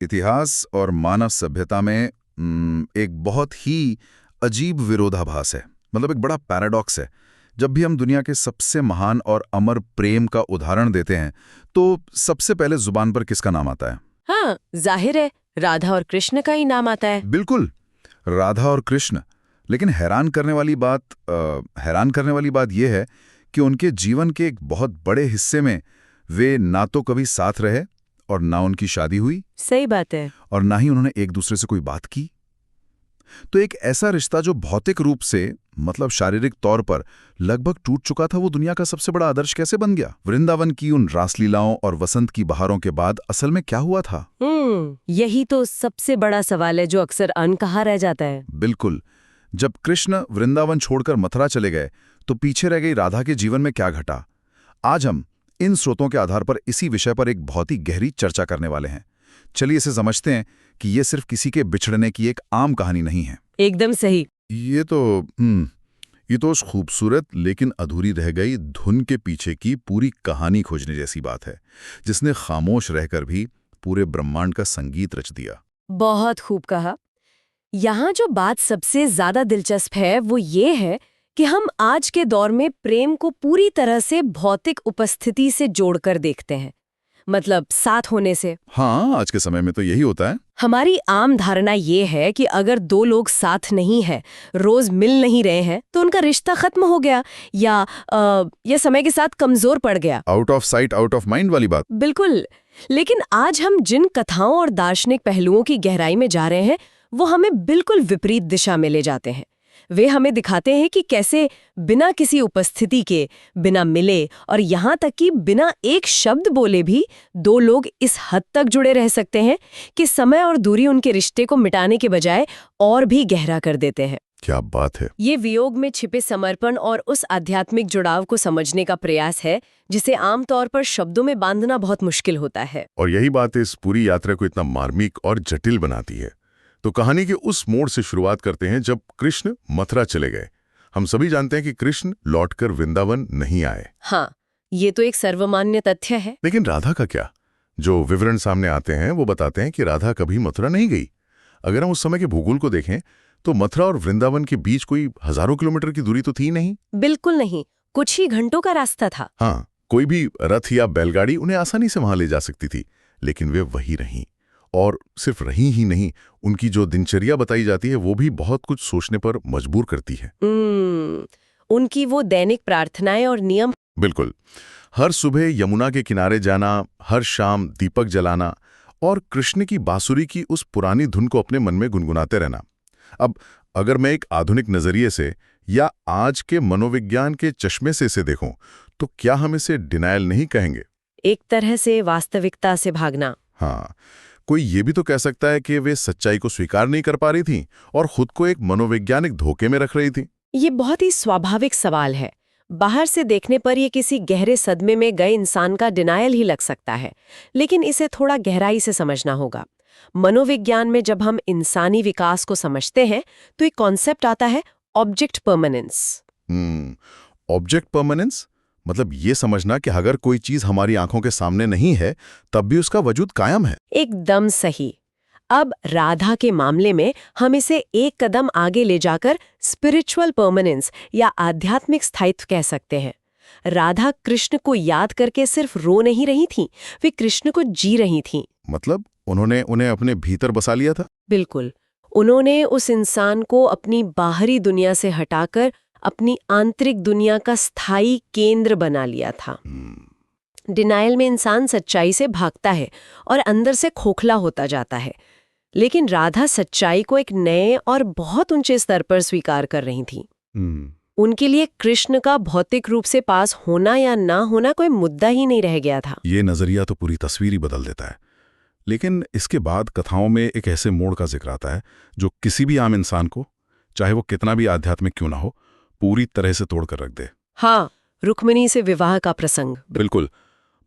इतिहास और मानव सभ्यता में एक बहुत ही अजीब विरोधाभास है। मतलब एक बड़ा पैराडॉक्स है। जब भी हम दुनिया के सबसे महान और अमर प्रेम का उदाहरण देते हैं तो सबसे पहले जुबान पर किसका नाम आता है? हाँ, जाहिर है राधा और कृष्ण का ही नाम आता है। बिल्कुल, राधा और कृष्ण। लेकिन हैरान करने वाली बात यह है कि उनके जीवन के एक बहुत बड़े हिस्से में वे ना तो कभी साथ रहे और ना उनकी शादी हुई सही बात है। और ना ही उन्होंने एक दूसरे से कोई बात की। तो एक ऐसा रिश्ता जो भौतिक रूप से मतलब शारीरिक तौर पर लगभग टूट चुका था, वो दुनिया का सबसे बड़ा आदर्श कैसे बन गया? वृंदावन की उन रासलीलाओं और वसंत की बहारों के बाद असल में क्या हुआ था? यही तो सबसे बड़ा सवाल है जो अक्सर अनकहा रह जाता है। बिल्कुल। जब कृष्ण वृंदावन छोड़कर मथुरा चले गए तो पीछे रह गई राधा के जीवन में क्या घटा? आज हम इन स्रोतों के आधार पर इसी विषय पर एक बहुत ही गहरी चर्चा करने वाले हैं। चलिए इसे समझते हैं कि ये सिर्फ किसी के बिछड़ने की एक आम कहानी नहीं है। एकदम सही। ये तो उस खूबसूरत लेकिन अधूरी रह गई धुन के पीछे की पूरी कहानी खोजने जैसी बात है, जिसने खामोश रहकर भी पूरे ब्रह्मांड का संगीत रच दिया। बहुत खूब कहा। यहाँ जो बात सबसे ज्यादा दिलचस्प है वो ये है कि हम आज के दौर में प्रेम को पूरी तरह से भौतिक उपस्थिति से जोड़कर देखते हैं, मतलब साथ होने से। हाँ, आज के समय में तो यही होता है। हमारी आम धारणा ये है कि अगर दो लोग साथ नहीं हैं, रोज मिल नहीं रहे हैं, तो उनका रिश्ता खत्म हो गया या समय के साथ कमजोर पड़ गया। Out of sight out of mind वाली बात। बिल्कुल। लेकिन आज हम जिन कथाओं और दार्शनिक पहलुओं की गहराई में जा रहे हैं वो हमें बिल्कुल विपरीत दिशा में ले जाते हैं। वे हमें दिखाते हैं कि कैसे बिना किसी उपस्थिति के, बिना मिले और यहाँ तक कि बिना एक शब्द बोले भी दो लोग इस हद तक जुड़े रह सकते हैं कि समय और दूरी उनके रिश्ते को मिटाने के बजाय और भी गहरा कर देते हैं। क्या बात है! ये वियोग में छिपे समर्पण और उस आध्यात्मिक जुड़ाव को समझने का प्रयास है जिसे आमतौर पर शब्दों में बांधना बहुत मुश्किल होता है। और यही बात इस पूरी यात्रा को इतना मार्मिक और जटिल बनाती है। तो कहानी के उस मोड़ से शुरुआत करते हैं जब कृष्ण मथुरा चले गए। हम सभी जानते हैं कि कृष्ण लौटकर वृंदावन नहीं आए। हाँ, ये तो एक सर्वमान्य तथ्य है। लेकिन राधा का क्या? जो विवरण सामने आते हैं वो बताते हैं कि राधा कभी मथुरा नहीं गई। अगर हम उस समय के भूगोल को देखें तो मथुरा और वृंदावन के बीच कोई हजारों किलोमीटर की दूरी तो थी नहीं। बिल्कुल नहीं, कुछ ही घंटों का रास्ता था। हाँ, कोई भी रथ या बैलगाड़ी उन्हें आसानी से वहां ले जा सकती थी, लेकिन वे वही रहीं। और सिर्फ रही ही नहीं, उनकी जो दिनचर्या बताई जाती है वो भी बहुत कुछ सोचने पर मजबूर करती है। उनकी वो दैनिक प्रार्थनाएं और नियम। बिल्कुल। हर सुबह यमुना के किनारे जाना, हर शाम दीपक जलाना और कृष्ण की बांसुरी की उस पुरानी धुन को अपने मन में गुनगुनाते रहना। अब अगर मैं एक आधुनिक नजरिए से या आज के मनोविज्ञान के चश्मे से इसे देखूं, तो क्या हम इसे डिनायल नहीं कहेंगे? एक तरह से वास्तविकता से भागना। हाँ, कोई ये भी तो कह सकता है कि वे सच्चाई को स्वीकार नहीं कर पा रही थीं और खुद को एक मनोवैज्ञानिक धोखे में रख रही थीं। ये बहुत ही स्वाभाविक सवाल है। बाहर से देखने पर ये किसी गहरे सदमे में गए इंसान का डिनायल ही लग सकता है, लेकिन इसे थोड़ा गहराई से समझना होगा। मनोविज्ञान में जब हम इंसानी विकास को समझते हैं तो एक कॉन्सेप्ट आता है ऑब्जेक्ट परमानेंस। ऑब्जेक्ट परमानेंस मतलब ये समझना कि अगर कोई चीज हमारी आंखों के सामने नहीं है तब भी उसका वजूद कायम है। एकदम सही। अब राधा के मामले में हम इसे एक कदम आगे ले जाकर स्पिरिचुअल परमानेंस या आध्यात्मिक स्थायित्व कह सकते हैं। राधा कृष्ण को याद करके सिर्फ रो नहीं रही थीं, वे कृष्ण को जी रही थीं। मतलब उन्होंने उन्हें अपने भीतर बसा लिया था। बिल्कुल। उन्होंने उस इंसान को अपनी बाहरी दुनिया से हटाकर अपनी आंतरिक दुनिया का स्थायी केंद्र बना लिया था। डिनायल में इंसान सच्चाई से भागता है और अंदर से खोखला होता जाता है, लेकिन राधा सच्चाई को एक नए और बहुत ऊंचे स्तर पर स्वीकार कर रही थी। उनके लिए कृष्ण का भौतिक रूप से पास होना या ना होना कोई मुद्दा ही नहीं रह गया था। ये नजरिया तो पूरी तस्वीर ही बदल देता है। लेकिन इसके बाद कथाओं में एक ऐसे मोड़ का जिक्र आता है जो किसी भी आम इंसान को, चाहे वो कितना भी आध्यात्मिक क्यों ना हो, पूरी तरह से तोड़कर रख दे। हाँ, रुक्मिणी से विवाह का प्रसंग। बिल्कुल।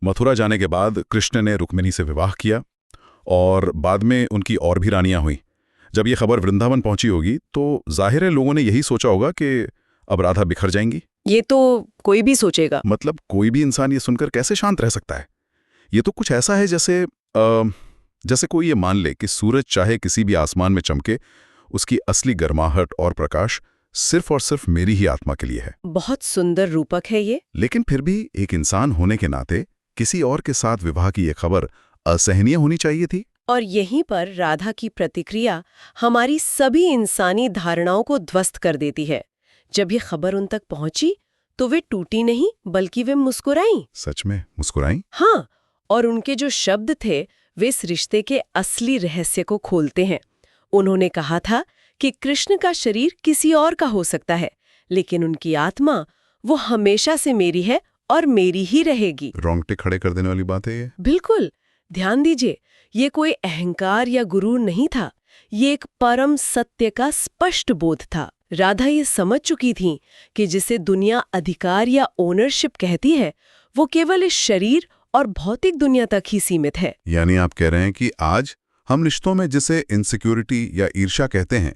मथुरा जाने के बाद कृष्ण ने रुक्मिणी से विवाह किया और बाद में उनकी और भी रानियां हुई। जब ये खबर वृंदावन पहुंची होगी तो जाहिर है लोगों ने यही सोचा होगा कि अब राधा बिखर जाएंगी। ये तो कोई भी सोचेगा। मतलब कोई भी इंसान ये सुनकर कैसे शांत रह सकता है? ये तो कुछ ऐसा है जैसे जैसे कोई ये मान ले कि सूरज चाहे किसी भी आसमान में चमके, उसकी असली गर्माहट और प्रकाश सिर्फ और सिर्फ मेरी ही आत्मा के लिए है। बहुत सुंदर रूपक है ये। लेकिन फिर भी एक इंसान होने के नाते किसी और के साथ विवाह की ये खबर असहनीय होनी चाहिए थी। और यहीं पर राधा की प्रतिक्रिया हमारी सभी इंसानी धारणाओं को ध्वस्त कर देती है। जब ये खबर उन तक पहुंची तो वे टूटी नहीं बल्कि वे मुस्कुराईं। सच में मुस्कुराई? हाँ, और उनके जो शब्द थे वे इस रिश्ते के असली रहस्य को खोलते हैं। उन्होंने कहा था कि कृष्ण का शरीर किसी और का हो सकता है, लेकिन उनकी आत्मा वो हमेशा से मेरी है और मेरी ही रहेगी। रोंगटे खड़े कर देने वाली बात है ये। बिल्कुल, ध्यान दीजिए, ये कोई अहंकार या गुरूर नहीं था, ये एक परम सत्य का स्पष्ट बोध था। राधा ये समझ चुकी थी कि जिसे दुनिया अधिकार या ओनरशिप कहती है वो केवल इस शरीर और भौतिक दुनिया तक ही सीमित है। यानी आप कह रहे हैं कि आज हम रिश्तों में जिसे इनसिक्योरिटी या ईर्ष्या कहते हैं,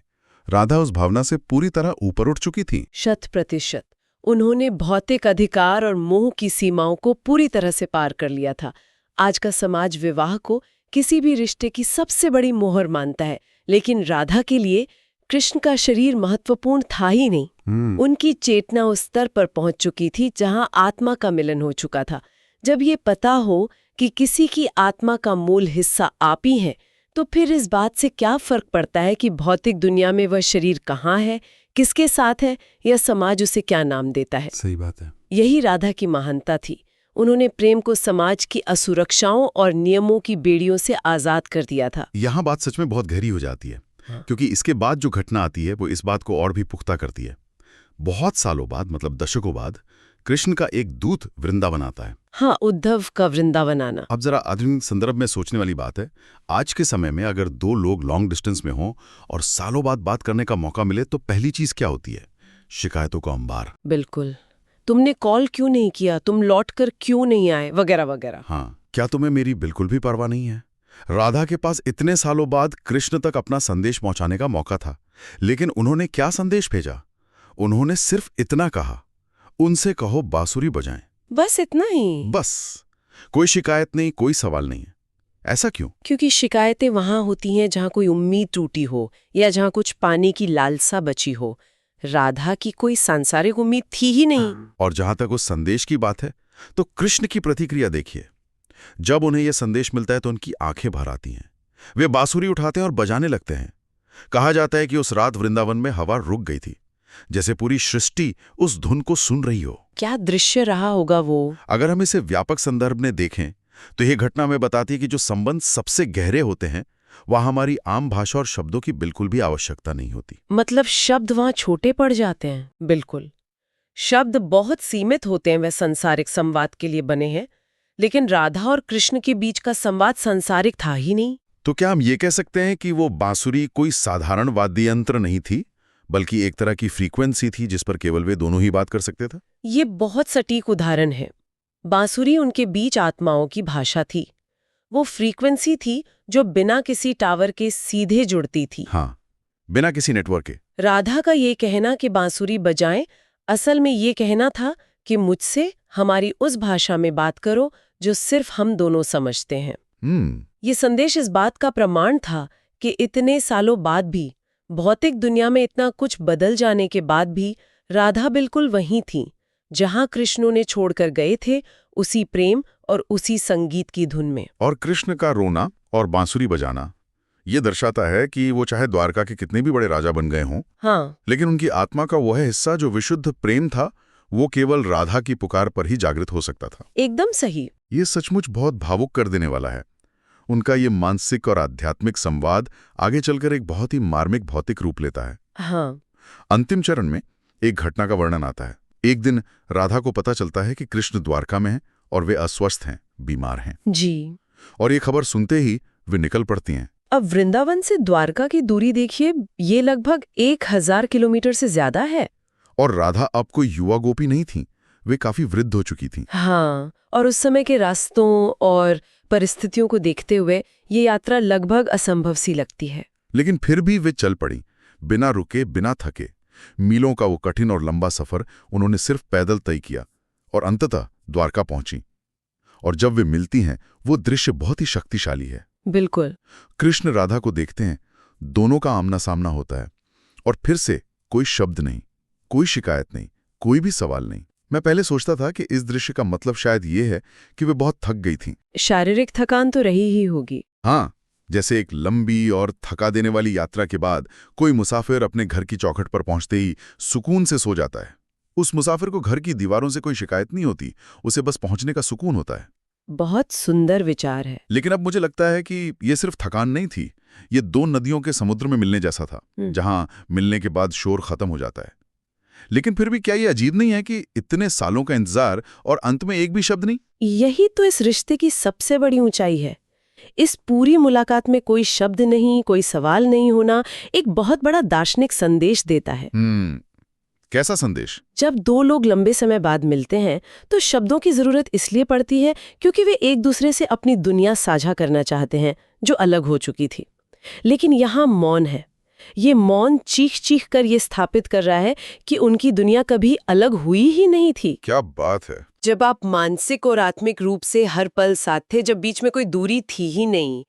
राधा उस भावना से पूरी तरह ऊपर उठ चुकी थी। 100%। उन्होंने भौतिक अधिकार और मोह की सीमाओं को पूरी तरह से पार कर लिया था। आज का समाज विवाह को किसी भी रिश्ते की सबसे बड़ी मोहर मानता है, लेकिन राधा के लिए कृष्ण का शरीर महत्वपूर्ण था ही नहीं। उनकी चेतना उस स्तर पर पहुंच चुकी थी जहां आत्मा का मिलन हो चुका था। जब ये पता हो कि किसी की आत्मा का मूल हिस्सा आप ही है, तो फिर इस बात से क्या फर्क पड़ता है कि भौतिक दुनिया में वह शरीर कहाँ है, किसके साथ है, या समाज उसे क्या नाम देता है। सही बात है। यही राधा की महानता थी। उन्होंने प्रेम को समाज की असुरक्षाओं और नियमों की बेड़ियों से आजाद कर दिया था। यहाँ बात सच में बहुत गहरी हो जाती है। क्योंकि इसके बाद जो घटना आती है वो इस बात को और भी पुख्ता करती है। बहुत सालों बाद, मतलब दशकों बाद, कृष्ण का एक दूत वृंदावन आता है। हाँ, उद्धव का वृंदावन आना। अब जरा आधुनिक संदर्भ में सोचने वाली बात है। आज के समय में अगर दो लोग लॉन्ग डिस्टेंस में हों और सालों बाद बात करने का मौका मिले तो पहली चीज क्या होती है? शिकायतों का अंबार। बिल्कुल, तुमने कॉल क्यों नहीं किया, तुम लौटकर क्यों नहीं आए, वगैरह वगैरह। हाँ, क्या तुम्हें मेरी बिल्कुल भी परवाह नहीं है? राधा के पास इतने सालों बाद कृष्ण तक अपना संदेश पहुंचाने का मौका था, लेकिन उन्होंने क्या संदेश भेजा? उन्होंने सिर्फ इतना कहा, उनसे कहो बांसुरी बजाएं। बस इतना ही। बस, कोई शिकायत नहीं, कोई सवाल नहीं। ऐसा क्यों? क्योंकि शिकायतें वहां होती हैं जहां कोई उम्मीद टूटी हो या जहां कुछ पाने की लालसा बची हो। राधा की कोई सांसारिक उम्मीद थी ही नहीं। और जहां तक उस संदेश की बात है तो कृष्ण की प्रतिक्रिया देखिए। जब उन्हें यह संदेश मिलता है तो उनकी आंखें भर आती हैं। वे बांसुरी उठाते हैं और बजाने लगते हैं। कहा जाता है कि उस रात वृंदावन में हवा रुक गई थी, जैसे पूरी सृष्टि उस धुन को सुन रही हो। क्या दृश्य रहा होगा वो। अगर हम इसे व्यापक संदर्भ में देखें तो यह घटना हमें बताती है कि जो संबंध सबसे गहरे होते हैं वहां हमारी आम भाषा और शब्दों की बिल्कुल भी आवश्यकता नहीं होती। मतलब शब्द वहां छोटे पड़ जाते हैं। बिल्कुल, शब्द बहुत सीमित होते हैं, वे सांसारिक संवाद के लिए बने हैं। लेकिन राधा और कृष्ण के बीच का संवाद सांसारिक था ही नहीं। तो क्या हम ये कह सकते हैं कि वो बांसुरी कोई साधारण वाद्य यंत्र नहीं थी, बल्कि एक तरह की फ्रीक्वेंसी थी जिस पर केवल वे दोनों ही बात कर सकते थे? ये बहुत सटीक उदाहरण है। बांसुरी उनके बीच आत्माओं की भाषा थी। वो फ्रीक्वेंसी थी जो बिना किसी टावर के सीधे जुड़ती थी। हाँ, बिना किसी नेटवर्क के। राधा का ये कहना कि बांसुरी बजाएं, असल में ये कहना था कि मुझसे हमारी उस भाषा में बात करो जो सिर्फ हम दोनों समझते हैं। ये संदेश इस बात का प्रमाण था कि इतने सालों बाद भी, भौतिक दुनिया में इतना कुछ बदल जाने के बाद भी, राधा बिल्कुल वहीं थी जहां कृष्ण उन्हें छोड़कर गए थे, उसी प्रेम और उसी संगीत की धुन में। और कृष्ण का रोना और बांसुरी बजाना ये दर्शाता है कि वो चाहे द्वारका के कितने भी बड़े राजा बन गए हों, हाँ, लेकिन उनकी आत्मा का वह हिस्सा जो विशुद्ध प्रेम था, वो केवल राधा की पुकार पर ही जागृत हो सकता था। एकदम सही। ये सचमुच बहुत भावुक कर देने वाला है। उनका ये मानसिक और आध्यात्मिक संवाद आगे चलकर एक बहुत ही मार्मिक भौतिक रूप लेता है। हाँ, अंतिम चरण में एक घटना का वर्णन आता है। एक दिन राधा को पता चलता है कि कृष्ण द्वारका में हैं और वे अस्वस्थ हैं, बीमार हैं। जी। और ये खबर सुनते ही वे निकल पड़ती हैं। अब वृंदावन से द्वारका की दूरी देखिए, ये लगभग 1000 किलोमीटर से ज्यादा है। और राधा अब कोई युवा गोपी नहीं थी, वे काफी वृद्ध हो चुकी थीं। हाँ, और उस समय के रास्तों और परिस्थितियों को देखते हुए ये यात्रा लगभग असंभव सी लगती है। लेकिन फिर भी वे चल पड़ी, बिना रुके, बिना थके। मीलों का वो कठिन और लंबा सफर उन्होंने सिर्फ पैदल तय किया और अंततः द्वारका पहुंची। और जब वे मिलती हैं, वो दृश्य बहुत ही शक्तिशाली है। बिल्कुल। कृष्ण राधा को देखते हैं, दोनों का आमना सामना होता है और फिर से कोई शब्द नहीं, कोई शिकायत नहीं, कोई भी सवाल नहीं। मैं पहले सोचता था कि इस दृश्य का मतलब शायद ये है कि वे बहुत थक गई थीं। शारीरिक थकान तो रही ही होगी। हाँ, जैसे एक लंबी और थका देने वाली यात्रा के बाद कोई मुसाफिर अपने घर की चौखट पर पहुंचते ही सुकून से सो जाता है। उस मुसाफिर को घर की दीवारों से कोई शिकायत नहीं होती, उसे बस पहुंचने का सुकून होता है। बहुत सुंदर विचार है। लेकिन अब मुझे लगता है कि ये सिर्फ थकान नहीं थी, ये दो नदियों के समुद्र में मिलने जैसा था, जहां मिलने के बाद शोर खत्म हो जाता है। लेकिन फिर भी क्या ये अजीब नहीं है कि इतने सालों का इंतजार और अंत में एक भी शब्द नहीं? यही तो इस रिश्ते की सबसे बड़ी ऊंचाई है। इस पूरी मुलाकात में कोई शब्द नहीं, कोई सवाल नहीं होना एक बहुत बड़ा दार्शनिक संदेश देता है। कैसा संदेश? जब दो लोग लंबे समय बाद मिलते हैं तो शब्दों की जरूरत इसलिए पड़ती है क्योंकि वे एक दूसरे से अपनी दुनिया साझा करना चाहते हैं जो अलग हो चुकी थी। लेकिन यहाँ मौन है। ये मौन चीख चीख कर ये स्थापित कर रहा है कि उनकी दुनिया कभी अलग हुई ही नहीं थी। क्या बात है! जब आप मानसिक और आत्मिक रूप से हर पल साथ थे, जब बीच में कोई दूरी थी ही नहीं,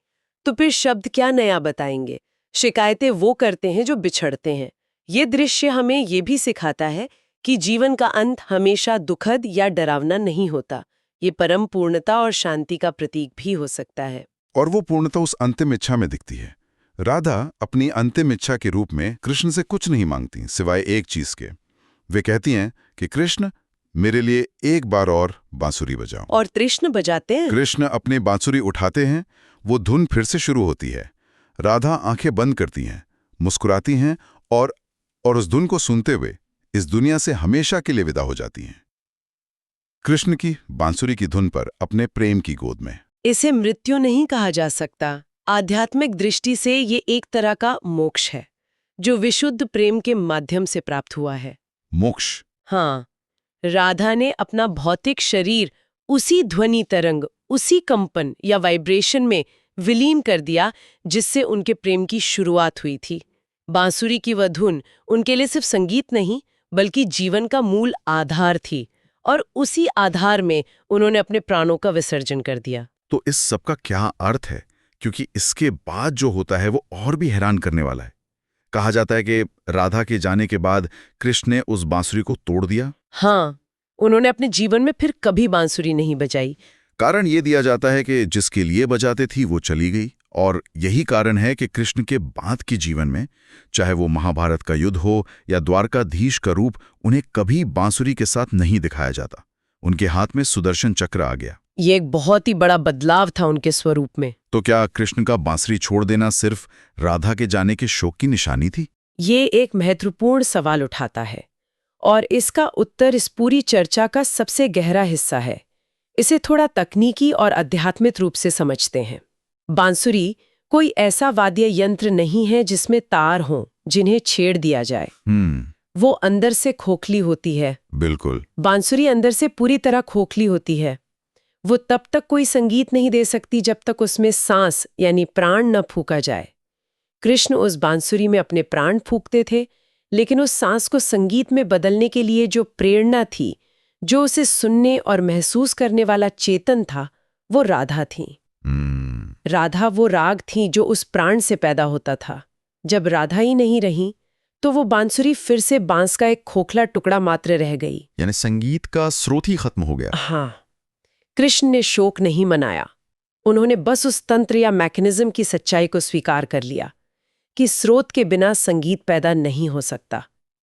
तो फिर शब्द क्या नया बताएंगे? शिकायतें वो करते हैं जो बिछड़ते हैं। ये दृश्य हमें ये भी सिखाता है कि जीवन का अंत हमेशा दुखद या डरावना नहीं होता। ये परम पूर्णता और शांति का प्रतीक भी हो सकता है। और वो पूर्णता उस अंतिम इच्छा में दिखती है। राधा अपनी अंतिम इच्छा के रूप में कृष्ण से कुछ नहीं मांगती सिवाय एक चीज के। वे कहती हैं कि कृष्ण, मेरे लिए एक बार और बांसुरी बजाओ। और कृष्ण बजाते हैं। कृष्ण अपनी बांसुरी उठाते हैं, वो धुन फिर से शुरू होती है। राधा आंखें बंद करती हैं, मुस्कुराती हैं और उस धुन को सुनते हुए इस दुनिया से हमेशा के लिए विदा हो जाती हैं। कृष्ण की बांसुरी की धुन पर अपने प्रेम की गोद में। इसे मृत्यु नहीं कहा जा सकता। आध्यात्मिक दृष्टि से ये एक तरह का मोक्ष है जो विशुद्ध प्रेम के माध्यम से प्राप्त हुआ है। मोक्ष? हाँ, राधा ने अपना भौतिक शरीर उसी ध्वनि तरंग, उसी कंपन या वाइब्रेशन में विलीन कर दिया जिससे उनके प्रेम की शुरुआत हुई थी। बांसुरी की वह धुन उनके लिए सिर्फ संगीत नहीं बल्कि जीवन का मूल आधार थी, और उसी आधार में उन्होंने अपने प्राणों का विसर्जन कर दिया। तो इस सब का क्या अर्थ है? क्योंकि इसके बाद जो होता है वो और भी हैरान करने वाला है। कहा जाता है कि राधा के जाने के बाद कृष्ण ने उस बांसुरी को तोड़ दिया। हाँ, उन्होंने अपने जीवन में फिर कभी बांसुरी नहीं बजाई। कारण ये दिया जाता है कि जिसके लिए बजाते थी वो चली गई, और यही कारण है कि कृष्ण के बाद के जीवन में, चाहे वो महाभारत का युद्ध हो या द्वारकाधीश का रूप, उन्हें कभी बांसुरी के साथ नहीं दिखाया जाता। उनके हाथ में सुदर्शन चक्र आ गया। ये एक बहुत ही बड़ा बदलाव था उनके स्वरूप में। तो क्या कृष्ण का बांसुरी छोड़ देना सिर्फ राधा के जाने के शोक की निशानी थी? ये एक महत्वपूर्ण सवाल उठाता है और इसका उत्तर इस पूरी चर्चा का सबसे गहरा हिस्सा है। इसे थोड़ा तकनीकी और आध्यात्मिक रूप से समझते हैं। बांसुरी कोई ऐसा वाद्य यंत्र नहीं है जिसमें तार हों जिन्हें छेड़ दिया जाए। वो अंदर से खोखली होती है। बिल्कुल। बांसुरी अंदर से पूरी तरह खोखली होती है। वो तब तक कोई संगीत नहीं दे सकती जब तक उसमें सांस यानी प्राण न फूका जाए। कृष्ण उस बांसुरी में अपने प्राण फूकते थे, लेकिन उस सांस को संगीत में बदलने के लिए जो प्रेरणा थी, जो उसे सुनने और महसूस करने वाला चेतन था, वो राधा थी। राधा वो राग थी जो उस प्राण से पैदा होता था। जब राधा ही नहीं रही तो वो बांसुरी फिर से बांस का एक खोखला टुकड़ा मात्र रह गई। यानी संगीत का स्रोत ही खत्म हो गया। हाँ, कृष्ण ने शोक नहीं मनाया। उन्होंने बस उस तंत्र या मैकेनिज्म की सच्चाई को स्वीकार कर लिया कि स्रोत के बिना संगीत पैदा नहीं हो सकता।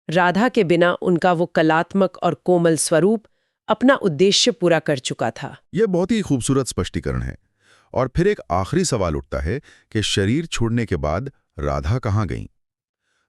राधा के बिना उनका वो कलात्मक और कोमल स्वरूप अपना उद्देश्य पूरा कर चुका था। यह बहुत ही खूबसूरत स्पष्टीकरण है। और फिर एक आखिरी सवाल उठता है कि शरीर छोड़ने के बाद राधा कहाँ गईं?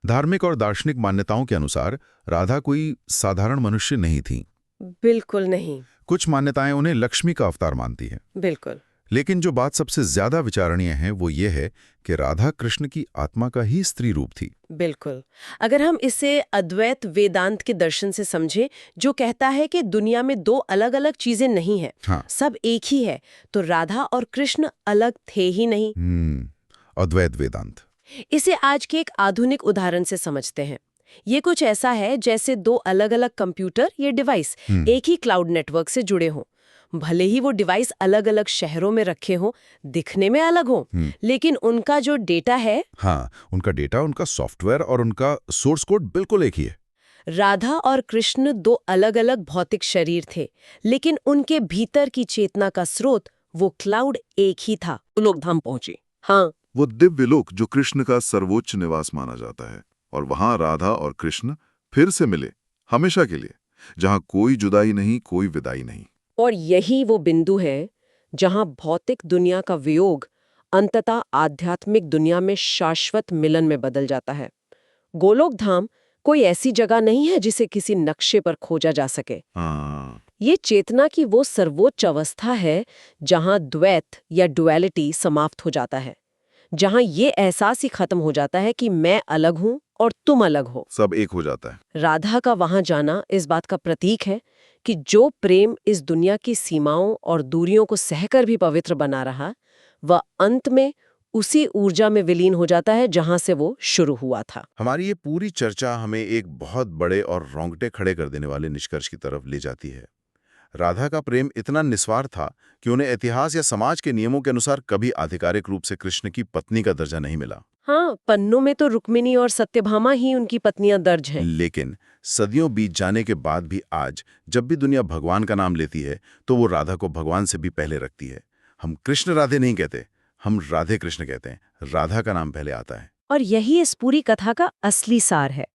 धार्मिक और दार्शनिक मान्यताओं के अनुसार राधा कोई साधारण मनुष्य नहीं थी। बिल्कुल नहीं। कुछ मान्यताएं उन्हें लक्ष्मी का अवतार मानती हैं। बिल्कुल। लेकिन जो बात सबसे ज्यादा विचारणीय है वो ये है कि राधा कृष्ण की आत्मा का ही स्त्री रूप थी। बिल्कुल। अगर हम इसे अद्वैत वेदांत के दर्शन से समझें, जो कहता है कि दुनिया में दो अलग अलग चीजें नहीं है, हाँ। सब एक ही है, तो राधा और कृष्ण अलग थे ही नहीं। अद्वैत वेदांत। इसे आज के एक आधुनिक उदाहरण से समझते हैं। ये कुछ ऐसा है जैसे दो अलग अलग कंप्यूटर या डिवाइस एक ही क्लाउड नेटवर्क से जुड़े हों। भले ही वो डिवाइस अलग अलग शहरों में रखे हों, दिखने में अलग हों, लेकिन उनका जो डेटा है, हाँ, उनका डेटा, उनका सॉफ्टवेयर और उनका सोर्स कोड बिल्कुल एक ही है। राधा और कृष्ण दो अलग अलग भौतिक शरीर थे, लेकिन उनके भीतर की चेतना का स्रोत, वो क्लाउड एक ही था। लोग धाम पहुंचे। हाँ, वो दिव्य लोक जो कृष्ण का सर्वोच्च निवास माना जाता है, और वहां राधा और कृष्ण फिर से मिले, हमेशा के लिए, जहां कोई जुदाई नहीं, कोई विदाई नहीं। और यही वो बिंदु है जहां भौतिक दुनिया का वियोग अंततः आध्यात्मिक दुनिया में शाश्वत मिलन में बदल जाता है। गोलोक धाम कोई ऐसी जगह नहीं है जिसे किसी नक्शे पर खोजा जा सके। हाँ, ये चेतना की वो सर्वोच्च अवस्था है जहां द्वैत या डुअलिटी समाप्त हो जाता है, जहां ये एहसास ही खत्म हो जाता है कि मैं अलग हूं और तुम अलग हो। सब एक हो जाता है। राधा का वहां जाना इस बात का प्रतीक है कि जो प्रेम इस दुनिया की सीमाओं और दूरियों को सहकर भी पवित्र बना रहा, वह अंत में उसी ऊर्जा में विलीन हो जाता है जहां से वो शुरू हुआ था। हमारी ये पूरी चर्चा हमें एक बहुत बड़े और रोंगटे खड़े कर देने वाले निष्कर्ष की तरफ ले जाती है। राधा का प्रेम इतना निस्वार्थ था कि उन्हें इतिहास या समाज के नियमों के अनुसार कभी आधिकारिक रूप से कृष्ण की पत्नी का दर्जा नहीं मिला। हाँ, पन्नों में तो रुक्मिणी और सत्यभामा ही उनकी पत्नियां दर्ज हैं। लेकिन सदियों बीत जाने के बाद भी आज जब भी दुनिया भगवान का नाम लेती है तो वो राधा को भगवान से भी पहले रखती है। हम कृष्ण राधे नहीं कहते, हम राधे कृष्ण कहते हैं। राधा का नाम पहले आता है। और यही इस पूरी कथा का असली सार है।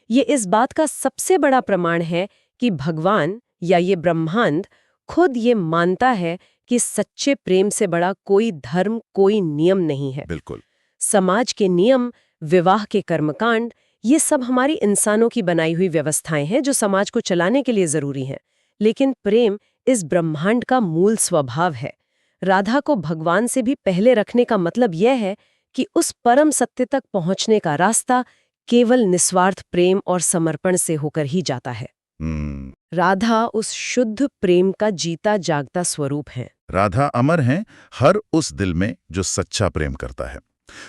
ये इस बात का सबसे बड़ा प्रमाण है कि भगवान या ये ब्रह्मांड खुद ये मानता है कि सच्चे प्रेम से बड़ा कोई धर्म, कोई नियम नहीं है। बिल्कुल। समाज के नियम, विवाह के कर्मकांड, ये सब हमारी इंसानों की बनाई हुई व्यवस्थाएं हैं जो समाज को चलाने के लिए जरूरी हैं। लेकिन प्रेम इस ब्रह्मांड का मूल स्वभाव है। राधा को भगवान से भी पहले रखने का मतलब यह है कि उस परम सत्य तक पहुंचने का रास्ता केवल निस्वार्थ प्रेम और समर्पण से होकर ही जाता है। राधा उस शुद्ध प्रेम का जीता जागता स्वरूप है। राधा अमर हैं हर उस दिल में जो सच्चा प्रेम करता है।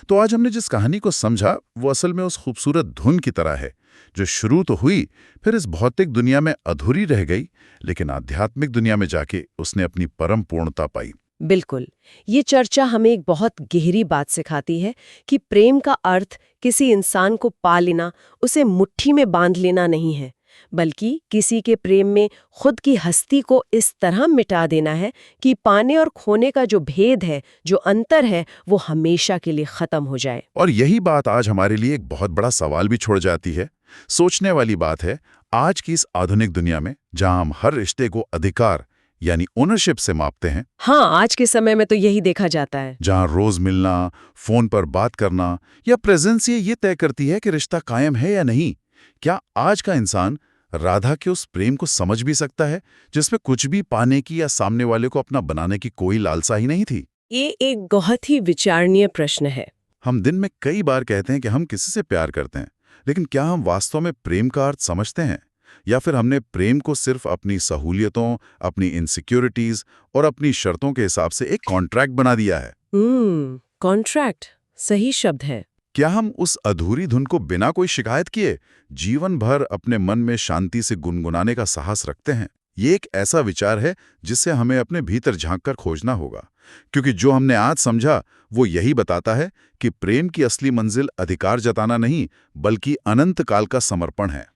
तो आज हमने जिस कहानी को समझा वो असल में उस खूबसूरत धुन की तरह है जो शुरू तो हुई, फिर इस भौतिक दुनिया में अधूरी रह गई, लेकिन आध्यात्मिक दुनिया में जाके उसने अपनी परम पूर्णता पाई। बिल्कुल। ये चर्चा हमें एक बहुत गहरी बात सिखाती है कि प्रेम का अर्थ किसी इंसान को पा लेना, उसे मुट्ठी में बांध लेना नहीं है, बल्कि किसी के प्रेम में खुद की हस्ती को इस तरह मिटा देना है कि पाने और खोने का जो भेद है, जो अंतर है, वो हमेशा के लिए खत्म हो जाए। और यही बात आज हमारे लिए एक बहुत बड़ा सवाल भी छोड़ जाती है। सोचने वाली बात है, आज की इस आधुनिक दुनिया में जहां हम हर रिश्ते को अधिकार यानी ओनरशिप से मापते हैं, हाँ, आज के समय में तो यही देखा जाता है। जहां रोज मिलना, फोन पर बात करना या प्रेजेंस ये तय करती है कि रिश्ता कायम है या नहीं, क्या आज का इंसान राधा के उस प्रेम को समझ भी सकता है जिसमें कुछ भी पाने की या सामने वाले को अपना बनाने की कोई लालसा ही नहीं थी? ये एक बहुत ही विचारणीय प्रश्न है। हम दिन में कई बार कहते हैं कि हम किसी से प्यार करते हैं, लेकिन क्या हम वास्तव में प्रेम का अर्थ समझते हैं, या फिर हमने प्रेम को सिर्फ अपनी सहूलियतों, अपनी इनसिक्योरिटीज और अपनी शर्तों के हिसाब से एक कॉन्ट्रैक्ट बना दिया है? कॉन्ट्रैक्ट सही शब्द है। क्या हम उस अधूरी धुन को बिना कोई शिकायत किए जीवन भर अपने मन में शांति से गुनगुनाने का साहस रखते हैं? ये एक ऐसा विचार है जिसे हमें अपने भीतर झांककर खोजना होगा, क्योंकि जो हमने आज समझा वो यही बताता है कि प्रेम की असली मंजिल अधिकार जताना नहीं, बल्कि अनंत काल का समर्पण है।